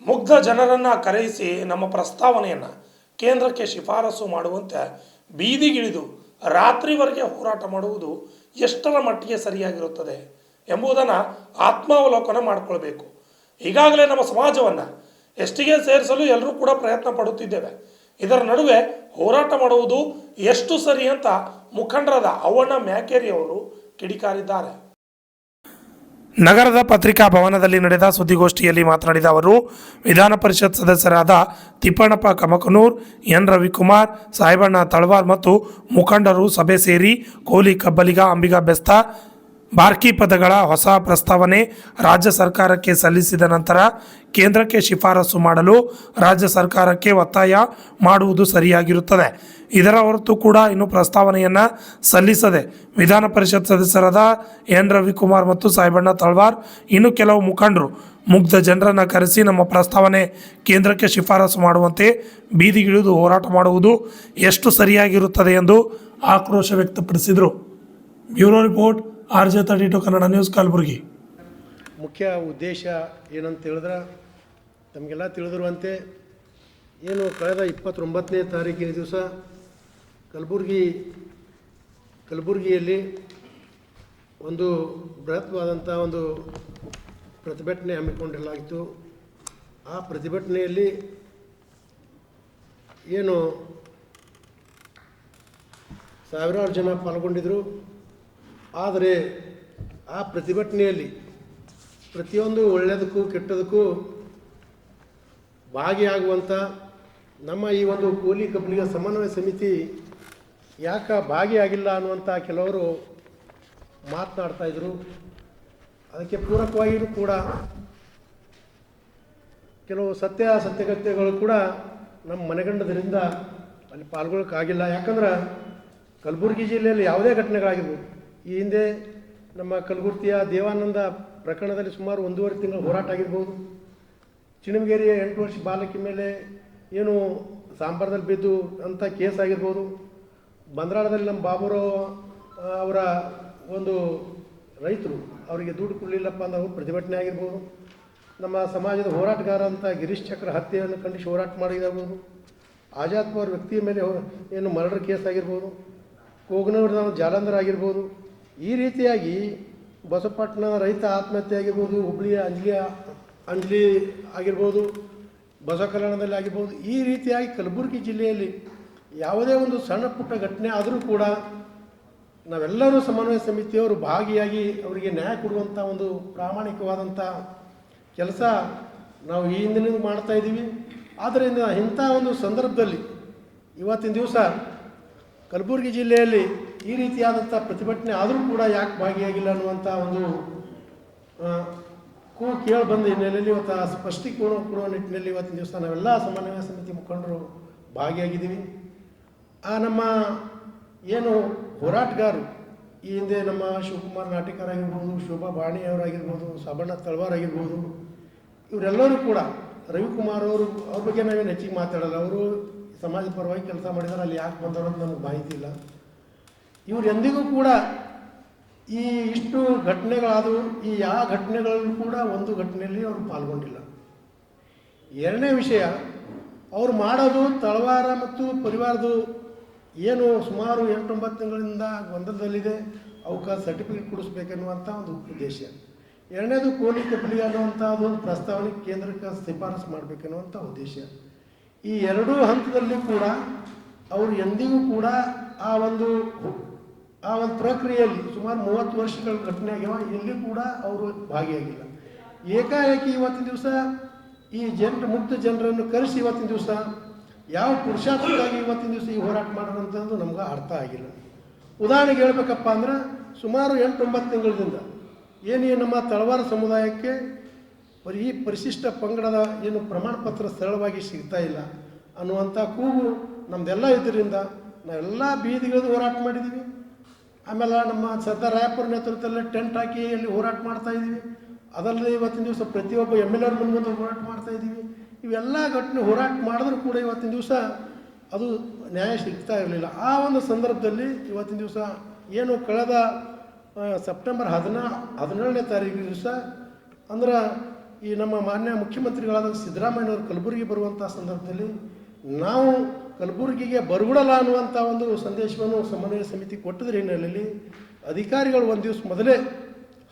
ಮುಗ್ಧ ಜನರನ್ನು ಕರೆಯಿಸಿ ನಮ್ಮ ಪ್ರಸ್ತಾವನೆಯನ್ನು ಕೇಂದ್ರಕ್ಕೆ ಶಿಫಾರಸು ಮಾಡುವಂತೆ ಬೀದಿಗಿಳಿದು ರಾತ್ರಿವರೆಗೆ ಹೋರಾಟ ಮಾಡುವುದು ಎಷ್ಟರ ಮಟ್ಟಿಗೆ ಸರಿಯಾಗಿರುತ್ತದೆ ಎಂಬುದನ್ನು ಆತ್ಮಾವಲೋಕನ ಮಾಡಿಕೊಳ್ಬೇಕು. ಈಗಾಗಲೇ ನಮ್ಮ ಸಮಾಜವನ್ನು ಎಷ್ಟಿಗೆ ಸೇರಿಸಲು ಎಲ್ಲರೂ ಕೂಡ ಪ್ರಯತ್ನ ಪಡುತ್ತಿದ್ದೇವೆ. ಇದರ ನಡುವೆ ಹೋರಾಟ ಮಾಡುವುದು ಎಷ್ಟು ಸರಿ ಅಂತ ಮುಖಂಡರಾದ ಅವ್ವಣ್ಣ ಮ್ಯಾಕೇರಿ ಅವರು ಕಿಡಿಕಾರಿದ್ದಾರೆ. ನಗರದ ಪತ್ರಿಕಾ ಭವನದಲ್ಲಿ ನಡೆದ ಸುದ್ದಿಗೋಷ್ಠಿಯಲ್ಲಿ ಮಾತನಾಡಿದ ಅವರು, ವಿಧಾನ ಪರಿಷತ್ ಸದಸ್ಯರಾದ ತಿಪ್ಪಣ್ಣಪ್ಪ ಕಮಕನೂರ್, ಎನ್ ರವಿಕುಮಾರ್, ಸಾಹೇಬಣ್ಣ ತಳವಾರ್ ಮತ್ತು ಮುಖಂಡರು ಸಭೆ ಸೇರಿ ಕೋಲಿ ಕಬ್ಬಲಿಗ, ಅಂಬಿಗ ಬೆಸ್ತ, ಬಾರ್ಕಿ ಪದಗಳ ಹೊಸ ಪ್ರಸ್ತಾವನೆ ರಾಜ್ಯ ಸರ್ಕಾರಕ್ಕೆ ಸಲ್ಲಿಸಿದ ನಂತರ ಕೇಂದ್ರಕ್ಕೆ ಶಿಫಾರಸು ಮಾಡಲು ರಾಜ್ಯ ಸರ್ಕಾರಕ್ಕೆ ಒತ್ತಾಯ ಮಾಡುವುದು ಸರಿಯಾಗಿರುತ್ತದೆ. ಇದರ ಹೊರತು ಕೂಡ ಇನ್ನು ಪ್ರಸ್ತಾವನೆಯನ್ನು ಸಲ್ಲಿಸದೆ ವಿಧಾನ ಪರಿಷತ್ ಸದಸ್ಯರಾದ ಎನ್ ರವಿಕುಮಾರ್ ಮತ್ತು ಸಾಹೇಬಣ್ಣ ತಳವಾರ್ ಇನ್ನು ಕೆಲವು ಮುಖಂಡರು ಮುಗ್ಧ ಜನರನ್ನು ಕರೆಸಿ ನಮ್ಮ ಪ್ರಸ್ತಾವನೆ ಕೇಂದ್ರಕ್ಕೆ ಶಿಫಾರಸು ಮಾಡುವಂತೆ ಬೀದಿಗಿಳಿದು ಹೋರಾಟ ಮಾಡುವುದು ಎಷ್ಟು ಸರಿಯಾಗಿರುತ್ತದೆ ಎಂದು ಆಕ್ರೋಶ ವ್ಯಕ್ತಪಡಿಸಿದರು. Bureau report, RJ32 Kannada news, Kalaburagi. ಮುಖ್ಯ ಉದ್ದೇಶ ಏನಂತ ಹೇಳಿದ್ರೆ, ತಮಗೆಲ್ಲ ತಿಳಿದಿರುವಂತೆ ಏನು ಕಳೆದ 29ನೇ ತಾರೀಕಿನ ದಿವಸ ಕಲಬುರಗಿಯಲ್ಲಿ ಒಂದು ಬೃಹತ್ವಾದಂಥ ಒಂದು ಪ್ರತಿಭಟನೆ ಹಮ್ಮಿಕೊಂಡಿರಲಾಗಿತ್ತು. ಆ ಪ್ರತಿಭಟನೆಯಲ್ಲಿ ಏನು ಸಾವಿರಾರು ಜನ ಪಾಲ್ಗೊಂಡಿದ್ದರು. ಆದರೆ ಆ ಪ್ರತಿಭಟನೆಯಲ್ಲಿ ಪ್ರತಿಯೊಂದು ಒಳ್ಳೆಯದಕ್ಕೂ ಕೆಟ್ಟದಕ್ಕೂ ಭಾಗಿಯಾಗುವಂಥ ನಮ್ಮ ಈ ಒಂದು ಕೋಲಿ ಕಬ್ಬಲಿಗ ಸಮನ್ವಯ ಸಮಿತಿ ಯಾಕೆ ಭಾಗಿಯಾಗಿಲ್ಲ ಅನ್ನುವಂಥ ಕೆಲವರು ಮಾತನಾಡ್ತಾಯಿದ್ರು. ಅದಕ್ಕೆ ಪೂರಕವಾಗಿಯೂ ಕೂಡ ಕೆಲವು ಸತ್ಯಾಸತ್ಯತೆಗಳು ಕೂಡ ನಮ್ಮ ಮನೆಗಂಡದರಿಂದ ಅಲ್ಲಿ ಪಾಲ್ಗೊಳ್ಳೋಕ್ಕಾಗಿಲ್ಲ. ಯಾಕಂದ್ರೆ ಕಲಬುರಗಿ ಜಿಲ್ಲೆಯಲ್ಲಿ ಯಾವುದೇ ಘಟನೆಗಳಾಗಿರ್ಬೋದು, ಈ ಹಿಂದೆ ನಮ್ಮ ಕಲಬುರ್ಗಿಯ ದೇವಾನಂದ ಪ್ರಕರಣದಲ್ಲಿ ಸುಮಾರು 1.5 ತಿಂಗಳು ಹೋರಾಟ ಆಗಿರ್ಬೋದು, ಚಿಣಮಗೇರಿಯ 8 ವರ್ಷ ಬಾಲಕಿ ಮೇಲೆ ಏನು ಸಾಂಬಾರದಲ್ಲಿ ಬಿದ್ದು ಅಂಥ ಕೇಸ್ ಆಗಿರ್ಬೋದು, ಬಂದ್ರಾಳದಲ್ಲಿ ನಮ್ಮ ಬಾಬುರಾವ್ ಅವರ ಒಂದು ರೈತರು ಅವರಿಗೆ ದುಡ್ಡು ಕೊಡಲಿಲ್ಲಪ್ಪ ಅನ್ನೋ ಪ್ರತಿಭಟನೆ ಆಗಿರ್ಬೋದು, ನಮ್ಮ ಸಮಾಜದ ಹೋರಾಟಗಾರ ಅಂತ ಗಿರೀಶ್ ಚಕ್ರ ಹತ್ಯೆಯನ್ನು ಖಂಡಿಸಿ ಹೋರಾಟ ಮಾಡಿದಾಗ್ಬೋದು, ಆಜಾದ್ ಪವರ್ ವ್ಯಕ್ತಿಯ ಮೇಲೆ ಏನು ಮರ್ಡರ್ ಕೇಸ್ ಆಗಿರ್ಬೋದು, ಕೋಗನೂರಿನ ಜಾಲಂಧರ್ ಆಗಿರ್ಬೋದು, ಈ ರೀತಿಯಾಗಿ ಬಸವಪಟ್ಟಣ ರೈತ ಆತ್ಮಹತ್ಯೆ ಆಗಿರ್ಬೋದು, ಹುಬ್ಬಳ್ಳಿಯ ಅಂಜಲಿ ಆಗಿರ್ಬೋದು, ಬಸವ ಕಲ್ಯಾಣದಲ್ಲಿ ಆಗಿರ್ಬೋದು, ಈ ರೀತಿಯಾಗಿ ಕಲಬುರಗಿ ಜಿಲ್ಲೆಯಲ್ಲಿ ಯಾವುದೇ ಒಂದು ಸಣ್ಣ ಪುಟ್ಟ ಘಟನೆ ಆದರೂ ಕೂಡ ನಾವೆಲ್ಲರೂ ಸಮನ್ವಯ ಸಮಿತಿಯವರು ಭಾಗಿಯಾಗಿ ಅವರಿಗೆ ನ್ಯಾಯ ಕೊಡುವಂಥ ಒಂದು ಪ್ರಾಮಾಣಿಕವಾದಂಥ ಕೆಲಸ ನಾವು ಈ ಹಿಂದಿನಿಂದ ಮಾಡ್ತಾಯಿದ್ದೀವಿ. ಆದ್ದರಿಂದ ಇಂಥ ಒಂದು ಸಂದರ್ಭದಲ್ಲಿ ಇವತ್ತಿನ ದಿವಸ ಕಲಬುರಗಿ ಜಿಲ್ಲೆಯಲ್ಲಿ ಈ ರೀತಿಯಾದಂಥ ಪ್ರತಿಭಟನೆ ಆದರೂ ಕೂಡ ಯಾಕೆ ಭಾಗಿಯಾಗಿಲ್ಲ ಅನ್ನುವಂಥ ಒಂದು ಕೇಳಿ ಬಂದ ಹಿನ್ನೆಲೆಯಲ್ಲಿ ಇವತ್ತು ಸ್ಪಷ್ಟೀಕರಣ ಕೊಡುವ ನಿಟ್ಟಿನಲ್ಲಿ ಇವತ್ತಿನ ದಿವಸ ನಾವೆಲ್ಲ ಸಮನ್ವಯ ಸಮಿತಿ ಮುಖಂಡರು ಭಾಗಿಯಾಗಿದ್ದೀವಿ. ನಮ್ಮ ಏನು ಹೋರಾಟಗಾರರು ಈ ಹಿಂದೆ ನಮ್ಮ ಶಿವಕುಮಾರ್ ನಾಟಿಕರ್ ಆಗಿರ್ಬೋದು, ಶೋಭಾ ಬಾಣಿಯವರಾಗಿರ್ಬೋದು, ಸಾಬಣ್ಣ ತಳವಾರ್ ಆಗಿರ್ಬೋದು, ಇವರೆಲ್ಲರೂ ಕೂಡ ರವಿಕುಮಾರ್ ಅವರು ಅವ್ರ ಬಗ್ಗೆ ನಾವೇನು ಹೆಚ್ಚಿಗೆ ಮಾತಾಡಲ್ಲ. ಅವರು ಸಮಾಜ ಪರವಾಗಿ ಕೆಲಸ ಮಾಡಿದ್ದಾರೆ, ಅಲ್ಲಿ ಯಾಕೆ ಬಂದವರು ಅಂತ ನಮಗೆ ಮಾಹಿತಿ ಇಲ್ಲ. ಇವರು ಎಂದಿಗೂ ಕೂಡ ಈ ಇಷ್ಟು ಘಟನೆಗಳಾದವು, ಈ ಯಾವ ಘಟನೆಗಳಲ್ಲೂ ಕೂಡ ಒಂದು ಘಟನೆಯಲ್ಲಿ ಅವರು ಪಾಲ್ಗೊಂಡಿಲ್ಲ. ಎರಡನೇ ವಿಷಯ, ಅವರು ಮಾಡೋದು ತಳವಾರ ಮತ್ತು ಪರಿವಾರದು ಏನು ಸುಮಾರು 8-9 ತಿಂಗಳಿಂದ ಗೊಂದಲದಲ್ಲಿದೆ, ಅವಕ್ಕೆ ಸರ್ಟಿಫಿಕೇಟ್ ಕೊಡಿಸ್ಬೇಕನ್ನುವಂಥ ಒಂದು ಉದ್ದೇಶ. ಎರಡನೇದು ಕೋಲಿ ಕಬ್ಬಲಿಗ ಅನ್ನುವಂಥ ಒಂದು ಪ್ರಸ್ತಾವನೆ ಕೇಂದ್ರಕ್ಕೆ ಶಿಫಾರಸು ಮಾಡಬೇಕನ್ನುವಂಥ ಉದ್ದೇಶ. ಈ ಎರಡೂ ಹಂತದಲ್ಲಿ ಕೂಡ ಅವರು ಎಂದಿಗೂ ಕೂಡ ಆ ಒಂದು ಪ್ರಕ್ರಿಯೆಯಲ್ಲಿ ಸುಮಾರು 30 ವರ್ಷಗಳ ಘಟನೆ ಆಗ್ಯಾವ, ಎಲ್ಲಿ ಕೂಡ ಅವರು ಭಾಗಿಯಾಗಿಲ್ಲ. ಏಕಾಏಕಿ ಇವತ್ತಿನ ದಿವಸ ಈ ಮುಕ್ತ ಜನರನ್ನು ಕರೆಸಿ ಇವತ್ತಿನ ದಿವಸ ಯಾವ ಪುರುಷಾರ್ಥಕ್ಕಾಗಿ ಇವತ್ತಿನ ದಿವಸ ಈ ಹೋರಾಟ ಮಾಡೋದಂಥದ್ದು ನಮ್ಗೆ ಅರ್ಥ ಆಗಿಲ್ಲ. ಉದಾಹರಣೆಗೆ ಹೇಳ್ಬೇಕಪ್ಪ ಅಂದ್ರೆ, ಸುಮಾರು 8-9 ತಿಂಗಳಿಂದ ಏನು ನಮ್ಮ ತಳವಾರ ಸಮುದಾಯಕ್ಕೆ ಈ ಪರಿಶಿಷ್ಟ ಪಂಗಡದ ಏನು ಪ್ರಮಾಣ ಪತ್ರ ಸರಳವಾಗಿ ಸಿಗ್ತಾ ಇಲ್ಲ ಅನ್ನುವಂಥ ಕೂಗು ನಮ್ಮದೆಲ್ಲ ಇದರಿಂದ ನಾವೆಲ್ಲ ಬೀದಿಗಿಳಿದು ಹೋರಾಟ ಮಾಡಿದ್ದೀವಿ. ಆಮೇಲೆ ನಮ್ಮ ಸರ್ದಾರ್ ರಾಯಪುರ ನೇತೃತ್ವದಲ್ಲಿ ಟೆಂಟ್ ಹಾಕಿ ಅಲ್ಲಿ ಹೋರಾಟ ಮಾಡ್ತಾಯಿದ್ದೀವಿ. ಅದಲ್ಲದೆ ಇವತ್ತಿನ ದಿವಸ ಪ್ರತಿಯೊಬ್ಬ MLA ಮುಂದೆ ಹೋರಾಟ ಮಾಡ್ತಾಯಿದ್ದೀವಿ. ಇವೆಲ್ಲ ಘಟನೆ ಹೋರಾಟ ಮಾಡಿದ್ರೂ ಕೂಡ ಇವತ್ತಿನ ದಿವಸ ಅದು ನ್ಯಾಯ ಸಿಗ್ತಾ ಇರಲಿಲ್ಲ. ಆ ಒಂದು ಸಂದರ್ಭದಲ್ಲಿ ಇವತ್ತಿನ ದಿವಸ ಏನು ಕಳೆದ ಸೆಪ್ಟೆಂಬರ್ 17ನೇ ತಾರೀಕು ದಿವಸ ಅಂದ್ರೆ ಈ ನಮ್ಮ ಮಾನ್ಯ ಮುಖ್ಯಮಂತ್ರಿಗಳಾದ ಸಿದ್ದರಾಮಯ್ಯನವರು ಕಲಬುರಗಿ ಬರುವಂಥ ಸಂದರ್ಭದಲ್ಲಿ ನಾವು ಕಲಬುರಗಿಗೆ ಬರಗುಡಲ್ಲ ಅನ್ನುವಂಥ ಒಂದು ಸಂದೇಶವನ್ನು ಸಮನ್ವಯ ಸಮಿತಿ ಕೊಟ್ಟದ್ರ ಹಿನ್ನೆಲೆಯಲ್ಲಿ ಅಧಿಕಾರಿಗಳು ಒಂದು ದಿವಸ ಮೊದಲೇ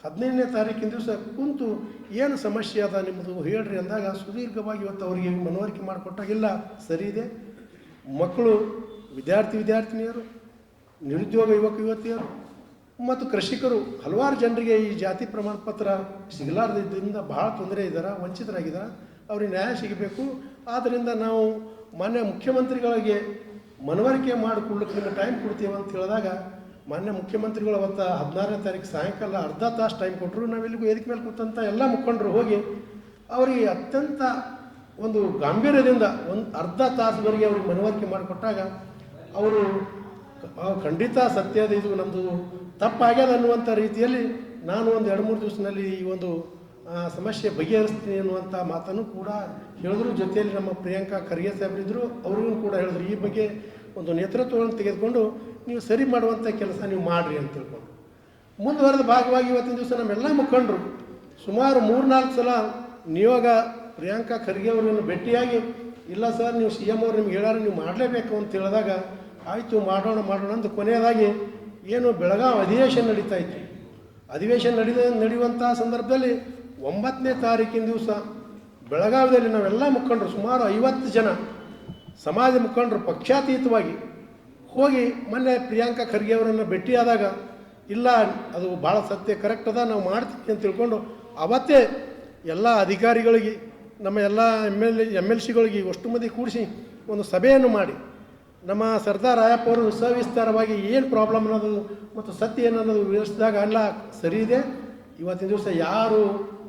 15ನೇ ತಾರೀಕಿನ ದಿವಸ ಕುಂತು ಏನು ಸಮಸ್ಯೆ ಅದ ನಿಮ್ಮದು ಹೇಳ್ರಿ ಅಂದಾಗ ಸುದೀರ್ಘವಾಗಿ ಇವತ್ತು ಅವರಿಗೆ ಮನವರಿಕೆ ಮಾಡಿಕೊಟ್ಟಾಗಿಲ್ಲ ಸರಿ ಇದೆ. ಮಕ್ಕಳು ವಿದ್ಯಾರ್ಥಿನಿಯರು, ನಿರುದ್ಯೋಗ ಯುವತಿಯರು ಮತ್ತು ಕೃಷಿಕರು ಹಲವಾರು ಜನರಿಗೆ ಈ ಜಾತಿ ಪ್ರಮಾಣ ಪತ್ರ ಸಿಗಲಾರದಿಂದ ಭಾಳ ತೊಂದರೆ ಇದ್ದಾರೆ, ವಂಚಿತರಾಗಿದ್ದಾರೆ. ಅವ್ರಿಗೆ ನ್ಯಾಯ ಸಿಗಬೇಕು. ಆದ್ದರಿಂದ ನಾವು ಮಾನ್ಯ ಮುಖ್ಯಮಂತ್ರಿಗಳಿಗೆ ಮನವರಿಕೆ ಮಾಡಿಕೊಳ್ಳಕ್ಕೆ ನಿಮಗೆ ಟೈಮ್ ಕೊಡ್ತೀವಿ ಅಂತ ಹೇಳಿದಾಗ ಮಾನ್ಯ ಮುಖ್ಯಮಂತ್ರಿಗಳು ಅವತ್ತು 16ನೇ ತಾರೀಕು ಸಾಯಂಕಾಲ ಅರ್ಧ ತಾಸು ಟೈಮ್ ಕೊಟ್ಟರು. ನಾವೆಲ್ಲಿಗೂ ವೇದಿಕೆ ಮೇಲೆ ಕೂತಂಥ ಎಲ್ಲ ಮುಖಂಡರು ಹೋಗಿ ಅವರಿಗೆ ಅತ್ಯಂತ ಒಂದು ಗಾಂಭೀರ್ಯದಿಂದ ಒಂದು ಅರ್ಧ ತಾಸುವರೆಗೆ ಅವ್ರಿಗೆ ಮನವರಿಕೆ ಮಾಡಿಕೊಟ್ಟಾಗ ಅವರು ಖಂಡಿತ ಸತ್ಯದ ಇದು ನಮ್ಮದು ತಪ್ಪಾಗ್ಯದ ಅನ್ನುವಂಥ ರೀತಿಯಲ್ಲಿ ನಾನು ಒಂದು 2-3 ದಿವಸದಲ್ಲಿ ಈ ಒಂದು ಸಮಸ್ಯೆ ಬಗೆಹರಿಸ್ತೀನಿ ಅನ್ನುವಂಥ ಮಾತನ್ನು ಕೂಡ ಹೇಳಿದ್ರು. ಜೊತೆಯಲ್ಲಿ ನಮ್ಮ ಪ್ರಿಯಾಂಕಾ ಖರ್ಗೆ ಸಾಹೇಬರಿದ್ದರು, ಅವ್ರಿಗೂ ಕೂಡ ಹೇಳಿದ್ರು ಈ ಬಗ್ಗೆ ಒಂದು ನೇತೃತ್ವವನ್ನು ತೆಗೆದುಕೊಂಡು ನೀವು ಸರಿ ಮಾಡುವಂಥ ಕೆಲಸ ನೀವು ಮಾಡಿರಿ ಅಂತ ತಿಳ್ಕೊಂಡು ಮುಂದುವರೆದ ಭಾಗವಾಗಿ ಇವತ್ತಿನ ದಿವಸ ನಮ್ಮೆಲ್ಲ ಮುಖಂಡರು ಸುಮಾರು 3-4 ಸಲ ನಿಯೋಗ ಪ್ರಿಯಾಂಕಾ ಖರ್ಗೆ ಅವರನ್ನು ಭೇಟಿಯಾಗಿ ಇಲ್ಲ ಸರ್ ನೀವು CM ಅವ್ರು ನಿಮ್ಗೆ ಹೇಳಾರ ನೀವು ಮಾಡಲೇಬೇಕು ಅಂತ ಹೇಳಿದಾಗ ಆಯಿತು ಮಾಡೋಣ ಅಂತ ಕೊನೆಯದಾಗಿ ಏನು ಬೆಳಗಾವಿ ಅಧಿವೇಶನ ನಡೀತಾ ಇತ್ತು. ಅಧಿವೇಶನ ನಡೆಯುವಂಥ ಸಂದರ್ಭದಲ್ಲಿ 9ನೇ ತಾರೀಕಿನ ದಿವಸ ಬೆಳಗಾವಿಯಲ್ಲಿ ನಾವೆಲ್ಲ ಮುಖಂಡರು ಸುಮಾರು 50 ಜನ ಸಮಾಜ ಮುಖಂಡರು ಪಕ್ಷಾತೀತವಾಗಿ ಹೋಗಿ ಮೊನ್ನೆ ಪ್ರಿಯಾಂಕಾ ಖರ್ಗೆ ಅವರನ್ನು ಭೇಟಿಯಾದಾಗ ಇಲ್ಲ ಅದು ಭಾಳ ಸತ್ಯ ಕರೆಕ್ಟ್ ಅದ ನಾವು ಮಾಡ್ತೀವಿ ಅಂತ ತಿಳ್ಕೊಂಡು ಅವತ್ತೇ ಎಲ್ಲ ಅಧಿಕಾರಿಗಳಿಗೆ ನಮ್ಮ ಎಲ್ಲ MLCಗಳಿಗೆ ಅಷ್ಟು ಮಂದಿ ಕೂಡಿಸಿ ಒಂದು ಸಭೆಯನ್ನು ಮಾಡಿ ನಮ್ಮ ಸರ್ದಾರ್ ರಾಯಪ್ಪ ಅವರು ಸವಿಸ್ತಾರವಾಗಿ ಏನು ಪ್ರಾಬ್ಲಮ್ ಅನ್ನೋದು ಮತ್ತು ಸತ್ಯ ಏನನ್ನೋದು ವಿವರಿಸಿದಾಗ ಅಲ್ಲ ಸರಿ ಇದೆ. ಇವತ್ತಿನ ದಿವಸ ಯಾರು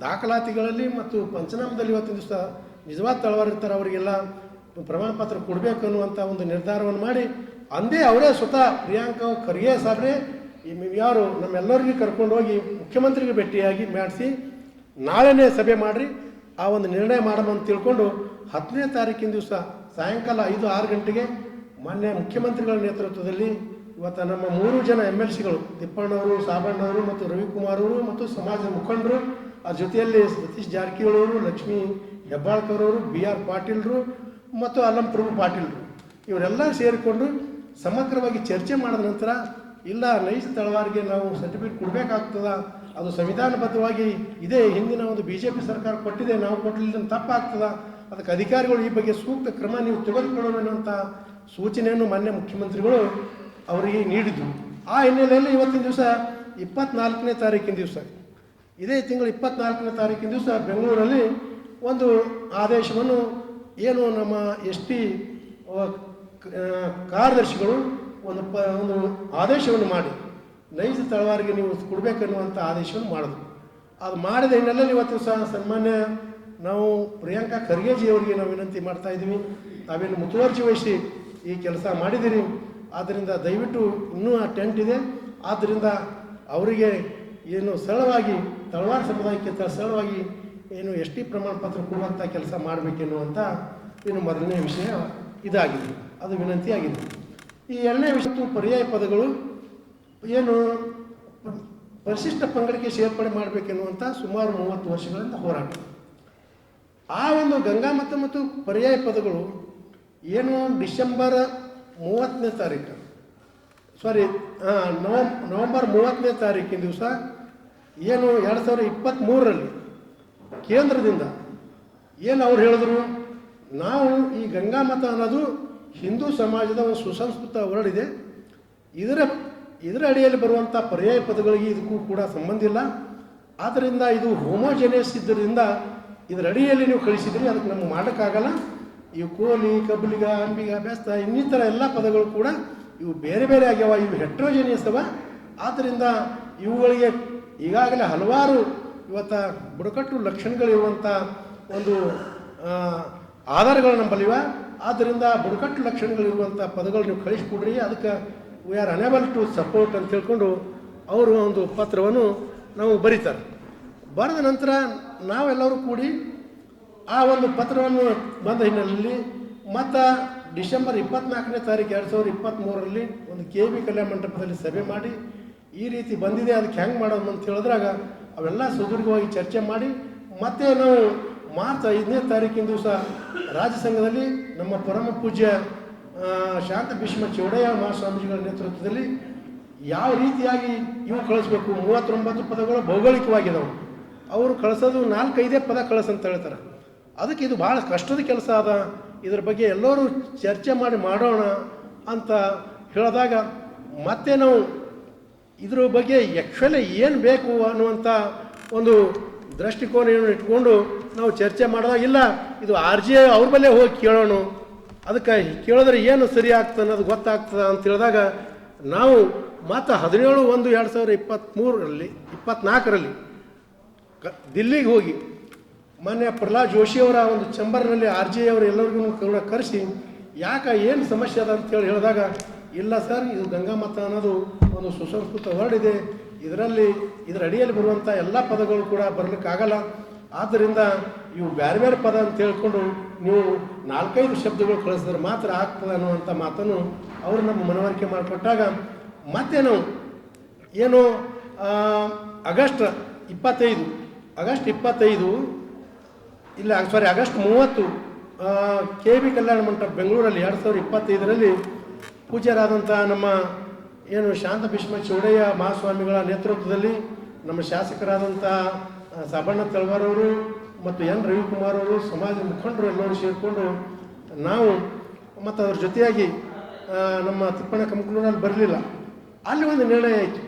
ದಾಖಲಾತಿಗಳಲ್ಲಿ ಮತ್ತು ಪಂಚನಾಮದಲ್ಲಿ ಇವತ್ತಿನ ದಿವಸ ನಿಜವಾದ ತಳವಾರಿರ್ತಾರೆ ಅವರಿಗೆಲ್ಲ ಪ್ರಮಾಣ ಪತ್ರ ಕೊಡಬೇಕು ಅನ್ನುವಂಥ ಒಂದು ನಿರ್ಧಾರವನ್ನು ಮಾಡಿ ಅಂದೇ ಅವರೇ ಸ್ವತಃ ಪ್ರಿಯಾಂಕಾ ಖರ್ಗೆ ಸಾಬ್ರೆ ಯಾರು ನಮ್ಮೆಲ್ಲರಿಗೂ ಕರ್ಕೊಂಡು ಹೋಗಿ ಮುಖ್ಯಮಂತ್ರಿಗೆ ಭೇಟಿಯಾಗಿ ಮಾಡಿಸಿ ನಾಳೆನೇ ಸಭೆ ಮಾಡಿರಿ ಆ ಒಂದು ನಿರ್ಣಯ ಮಾಡಮಂತ ತಿಳ್ಕೊಂಡು 10ನೇ ತಾರೀಕಿನ ದಿವಸ ಸಾಯಂಕಾಲ 5-6 ಗಂಟೆಗೆ ಮಾನ್ಯ ಮುಖ್ಯಮಂತ್ರಿಗಳ ನೇತೃತ್ವದಲ್ಲಿ ಇವತ್ತು ನಮ್ಮ 3 ಜನ MLCಗಳು ತಿಪ್ಪಣ್ಣವರು, ಸಾಬಣ್ಣವರು ಮತ್ತು ರವಿಕುಮಾರ್ ಅವರು ಮತ್ತು ಸಮಾಜದ ಮುಖಂಡರು, ಆ ಜೊತೆಯಲ್ಲಿ ಸತೀಶ್ ಜಾರಕಿಹೊಳಿ ಅವರು, ಲಕ್ಷ್ಮೀ ಹೆಬ್ಬಾಳ್ಕರ್ ಅವರು, BR ಪಾಟೀಲ್ರು ಮತ್ತು ಅಲ್ಲಂ ಪ್ರಭು ಪಾಟೀಲ್ರು ಇವರೆಲ್ಲ ಸೇರಿಕೊಂಡು ಸಮಗ್ರವಾಗಿ ಚರ್ಚೆ ಮಾಡಿದ ನಂತರ ಇಲ್ಲ ನೈಜ ತಳವಾರಿಗೆ ನಾವು ಸರ್ಟಿಫಿಕೇಟ್ ಕೊಡಬೇಕಾಗ್ತದ, ಅದು ಸಂವಿಧಾನಬದ್ಧವಾಗಿ ಇದೆ, ಹಿಂದಿನ ಒಂದು BJP ಸರ್ಕಾರ ಕೊಟ್ಟಿದೆ, ನಾವು ಕೊಟ್ಟಲಿಲ್ಲ ತಪ್ಪಾಗ್ತದ, ಅದಕ್ಕೆ ಅಧಿಕಾರಿಗಳು ಈ ಬಗ್ಗೆ ಸೂಕ್ತ ಕ್ರಮ ನೀವು ತೆಗೆದುಕೊಳ್ಳೋಣ ಅನ್ನುವಂಥ ಸೂಚನೆಯನ್ನು ಮಾನ್ಯ ಮುಖ್ಯಮಂತ್ರಿಗಳು ಅವರಿಗೆ ನೀಡಿದರು. ಆ ಹಿನ್ನೆಲೆಯಲ್ಲಿ ಇವತ್ತಿನ ದಿವಸ 24ನೇ ತಾರೀಕಿನ ದಿವಸ ಇದೇ ತಿಂಗಳು 24ನೇ ತಾರೀಕಿನ ದಿವಸ ಬೆಂಗಳೂರಲ್ಲಿ ಒಂದು ಆದೇಶವನ್ನು ಏನು ನಮ್ಮ ST ಕಾರ್ಯದರ್ಶಿಗಳು ಒಂದು ಆದೇಶವನ್ನು ಮಾಡಿ ನೈಜ ತಳವಾರಿಗೆ ನೀವು ಕೊಡಬೇಕನ್ನುವಂಥ ಆದೇಶವನ್ನು ಮಾಡಿದ್ರು. ಅದು ಮಾಡಿದ ಹಿನ್ನೆಲೆಯಲ್ಲಿ ಇವತ್ತು ಸಹ ಸನ್ಮಾನ್ಯ ನಾವು ಪ್ರಿಯಾಂಕಾ ಖರ್ಗೆಜಿ ಅವರಿಗೆ ನಾವು ವಿನಂತಿ ಮಾಡ್ತಾ ಇದ್ದೀವಿ, ತಾವೇನು ಮುತುವರ್ಜಿ ವಹಿಸಿ ಈ ಕೆಲಸ ಮಾಡಿದ್ದೀರಿ, ಆದ್ದರಿಂದ ದಯವಿಟ್ಟು ಇನ್ನೂ ಆ ಟೆಂಟ್ ಇದೆ, ಆದ್ದರಿಂದ ಅವರಿಗೆ ಏನು ಸರಳವಾಗಿ ತಳವಾರ ಸಮುದಾಯಕ್ಕೆ ಸರಳವಾಗಿ ಏನು ST ಪ್ರಮಾಣ ಪತ್ರ ಕೊಡುವಂಥ ಕೆಲಸ ಮಾಡಬೇಕೆನ್ನುವಂಥ ಏನು ಮೊದಲನೇ ವಿಷಯ ಇದಾಗಿದೆ, ಅದು ವಿನಂತಿ ಆಗಿದೆ. ಈ 2ನೇ ವಿಷಯ ಪರ್ಯಾಯ ಪದಗಳು ಏನು ಪರಿಶಿಷ್ಟ ಪಂಗಡಕ್ಕೆ ಸೇರ್ಪಡೆ ಮಾಡಬೇಕೆನ್ನುವಂಥ ಸುಮಾರು 30 ವರ್ಷಗಳಿಂದ ಹೋರಾಟ. ಆ ಒಂದು ಗಂಗಾಮತ ಮತ್ತು ಪರ್ಯಾಯ ಪದಗಳು ಏನು ಡಿಸೆಂಬರ್ 30ನೇ ತಾರೀಕು ನವೆಂಬರ್ 30ನೇ ತಾರೀಕಿನ ದಿವಸ ಏನು 2023ರಲ್ಲಿ ಕೇಂದ್ರದಿಂದ ಏನು ಅವ್ರು ಹೇಳಿದ್ರು, ನಾವು ಈ ಗಂಗಾಮತ ಅನ್ನೋದು ಹಿಂದೂ ಸಮಾಜದ ಒಂದು ಸುಸಂಸ್ಕೃತ ವರ್ಡ್ ಇದೆ, ಇದರ ಅಡಿಯಲ್ಲಿ ಬರುವಂಥ ಪರ್ಯಾಯ ಪದಗಳಿಗೆ ಇದಕ್ಕೂ ಕೂಡ ಸಂಬಂಧ ಇಲ್ಲ, ಆದ್ದರಿಂದ ಇದು ಹೋಮೋಜೆನಿಯಸ್ ಇದ್ದರಿಂದ ಇದರ ಅಡಿಯಲ್ಲಿ ನೀವು ಕಳಿಸಿದ್ರಿ, ಅದಕ್ಕೆ ನಮ್ಗೆ ಮಾಡೋಕ್ಕಾಗಲ್ಲ. ಇವು ಕೋಲಿ, ಕಬ್ಬಲಿಗ, ಅಂಬಿಗ, ಬೆಸ್ತ ಇನ್ನಿತರ ಎಲ್ಲ ಪದಗಳು ಕೂಡ ಇವು ಬೇರೆ ಬೇರೆ ಆಗ್ಯಾವ, ಇವು ಹೆಟ್ರೋಜೆನಿಯಸ್ ಅವ. ಆದ್ದರಿಂದ ಇವುಗಳಿಗೆ ಈಗಾಗಲೇ ಹಲವಾರು ಇವತ್ತು ಬುಡಕಟ್ಟು ಲಕ್ಷಣಗಳಿರುವಂಥ ಒಂದು ಆಧಾರಗಳು ನಮ್ಮಲ್ಲಿವೆ. ಆದ್ದರಿಂದ ಬುಡಕಟ್ಟು ಲಕ್ಷಣಗಳಿರುವಂಥ ಪದಗಳು ನೀವು ಕಳಿಸ್ಕೊಡ್ರಿ, ಅದಕ್ಕೆ we are unable to support ಅಂತ ತಿಳ್ಕೊಂಡು ಅವರು ಒಂದು ಪತ್ರವನ್ನು ನಾವು ಬರೀತಾರೆ. ಬರೆದ ನಂತರ ನಾವೆಲ್ಲರೂ ಕೂಡಿ ಆ ಒಂದು ಪತ್ರವನ್ನು ಬಂದ ಹಿನ್ನೆಲೆಯಲ್ಲಿ ಮತ್ತು ಡಿಸೆಂಬರ್ 24ನೇ ತಾರೀಕು 2023ರಲ್ಲಿ ಒಂದು KB ಕಲ್ಯಾಣ ಮಂಟಪದಲ್ಲಿ ಸಭೆ ಮಾಡಿ ಈ ರೀತಿ ಬಂದಿದೆ, ಅದಕ್ಕೆ ಹೆಂಗೆ ಮಾಡೋದು ಅಂತ ಹೇಳಿದ್ರಾಗ ಅವೆಲ್ಲ ಸುದೀರ್ಘವಾಗಿ ಚರ್ಚೆ ಮಾಡಿ ಮತ್ತೆ ನಾವು ಮಾರ್ಚ್ 5ನೇ ತಾರೀಕಿನ ದಿವಸ ರಾಜ್ಯ ಸಂಘದಲ್ಲಿ ನಮ್ಮ ಪರಮ ಪೂಜ್ಯ ಶಾಂತ ಭೀಷ್ಮ ಚೌಡಯ್ಯ ಮಹಾಸ್ವಾಮೀಜಿಗಳ ನೇತೃತ್ವದಲ್ಲಿ ಯಾವ ರೀತಿಯಾಗಿ ಇವು ಕಳಿಸ್ಬೇಕು 39 ಪದಗಳು ಭೌಗೋಳಿಕವಾಗಿದ್ದಾವೆ. ಅವರು ಕಳಿಸೋದು 4-5 ಪದ ಕಳಿಸಂತ ಹೇಳ್ತಾರೆ. ಅದಕ್ಕೆ ಇದು ಭಾಳ ಕಷ್ಟದ ಕೆಲಸ ಅದ, ಇದ್ರ ಬಗ್ಗೆ ಎಲ್ಲರೂ ಚರ್ಚೆ ಮಾಡಿ ಮಾಡೋಣ ಅಂತ ಹೇಳಿದಾಗ ಮತ್ತೆ ನಾವು ಇದ್ರ ಬಗ್ಗೆ ಆ್ಯಕ್ಚುಲಿ ಏನು ಬೇಕು ಅನ್ನುವಂಥ ಒಂದು ದೃಷ್ಟಿಕೋನ ಇಟ್ಕೊಂಡು ನಾವು ಚರ್ಚೆ ಮಾಡಿದಾಗ ಇಲ್ಲ ಇದು RGI ಅವ್ರ ಬಲ್ಲೇ ಹೋಗಿ ಕೇಳೋಣ, ಅದಕ್ಕೆ ಕೇಳಿದ್ರೆ ಏನು ಸರಿ ಆಗ್ತದೆ ಅನ್ನೋದು ಗೊತ್ತಾಗ್ತದೆ ಅಂತ ಹೇಳಿದಾಗ ನಾವು ಮತ್ತು 17/1/2024ರಲ್ಲಿ ದಿಲ್ಲಿಗೆ ಹೋಗಿ ಮಾನ್ಯ ಪ್ರಹ್ಲಾದ್ ಜೋಶಿಯವರ ಒಂದು ಚಂಬರ್ನಲ್ಲಿ RGI ಅವರು ಎಲ್ಲರಿಗೂ ಕೂಡ ಕರೆಸಿ ಯಾಕೆ ಏನು ಸಮಸ್ಯೆ ಅದ ಅಂತೇಳಿ ಹೇಳಿದಾಗ ಇಲ್ಲ ಸರ್, ಇದು ಗಂಗಾಮತ ಅನ್ನೋದು ಒಂದು ಸುಸಂಸ್ಕೃತ ವರ್ಡ್ ಇದೆ, ಇದರ ಅಡಿಯಲ್ಲಿ ಬರುವಂಥ ಎಲ್ಲ ಪದಗಳು ಕೂಡ ಬರಲಿಕ್ಕಾಗಲ್ಲ, ಆದ್ದರಿಂದ ಇವು ಬೇರೆ ಬೇರೆ ಪದ ಅಂತ ಹೇಳ್ಕೊಂಡು ನೀವು 4-5 ಶಬ್ದಗಳು ಕಳಿಸಿದ್ರೆ ಮಾತ್ರ ಆಗ್ತದೆ ಅನ್ನುವಂಥ ಮಾತನ್ನು ಅವರು ನಮ್ಮ ಮನವರಿಕೆ ಮಾಡಿಕೊಟ್ಟಾಗ ಮತ್ತೆ ನಾವು ಏನು ಆಗಸ್ಟ್ 25 ಇಲ್ಲ ಆಗಸ್ಟ್ 30 KB ಕಲ್ಯಾಣ ಮಂಟಪ ಬೆಂಗಳೂರಲ್ಲಿ 2025ರಲ್ಲಿ ಪೂಜ್ಯರಾದಂಥ ನಮ್ಮ ಏನು ಶಾಂತ ಭೀಷ್ಮ ಚೌಡಯ್ಯ ಮಹಾಸ್ವಾಮಿಗಳ ನೇತೃತ್ವದಲ್ಲಿ ನಮ್ಮ ಶಾಸಕರಾದಂಥ ಸಾಬಣ್ಣ ತಳವಾರ್ ಅವರು ಮತ್ತು ಎನ್ ರವಿಕುಮಾರ್ ಅವರು ಸಮಾಜ ಮುಖಂಡರು ಎಲ್ಲರೂ ಸೇರಿಕೊಂಡು ನಾವು ಮತ್ತು ಅದ್ರ ಜೊತೆಯಾಗಿ ನಮ್ಮ ತಿಪ್ಪಣ್ಣ ಕಮಕನೂರಲ್ಲಿ ಬರಲಿಲ್ಲ, ಅಲ್ಲಿ ಒಂದು ನಿರ್ಣಯ ಆಯಿತು.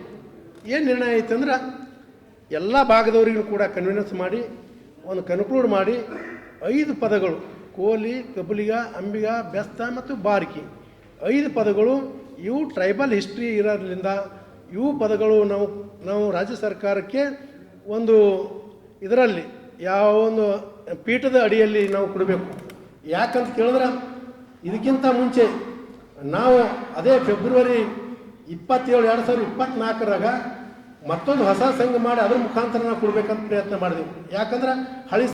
ಏನು ನಿರ್ಣಯ ಆಯಿತು ಅಂದ್ರೆ ಎಲ್ಲ ಭಾಗದವರಿಗೂ ಕೂಡ ಕನ್ವಿನೆನ್ಸ್ ಮಾಡಿ ಒಂದು ಕನ್ಕ್ಲೂಡ್ ಮಾಡಿ 5 ಪದಗಳು ಕೋಲಿ, ಕಬಲಿಗ, ಅಂಬಿಗ, ಬೆಸ್ತ ಮತ್ತು ಬಾರ್ಕಿ 5 ಪದಗಳು ಇವು ಟ್ರೈಬಲ್ ಹಿಸ್ಟ್ರಿ ಇರೋದ್ರಿಂದ ಇವು ಪದಗಳು ನಾವು ರಾಜ್ಯ ಸರ್ಕಾರಕ್ಕೆ ಒಂದು ಇದರಲ್ಲಿ ಯಾವ ಒಂದು ಪೀಠದ ಅಡಿಯಲ್ಲಿ ನಾವು ಕೊಡಬೇಕು. ಯಾಕಂತ ಕೇಳಿದ್ರೆ ಇದಕ್ಕಿಂತ ಮುಂಚೆ ನಾವು ಅದೇ ಫೆಬ್ರವರಿ 27, 2024ರಾಗ ಮತ್ತೊಂದು ಹೊಸ ಸಂಘ ಮಾಡಿ ಅದ್ರ ಮುಖಾಂತರ ನಾವು ಕೊಡಬೇಕಂತ ಪ್ರಯತ್ನ ಮಾಡಿದೆವು. ಯಾಕಂದ್ರೆ ಹಳಿ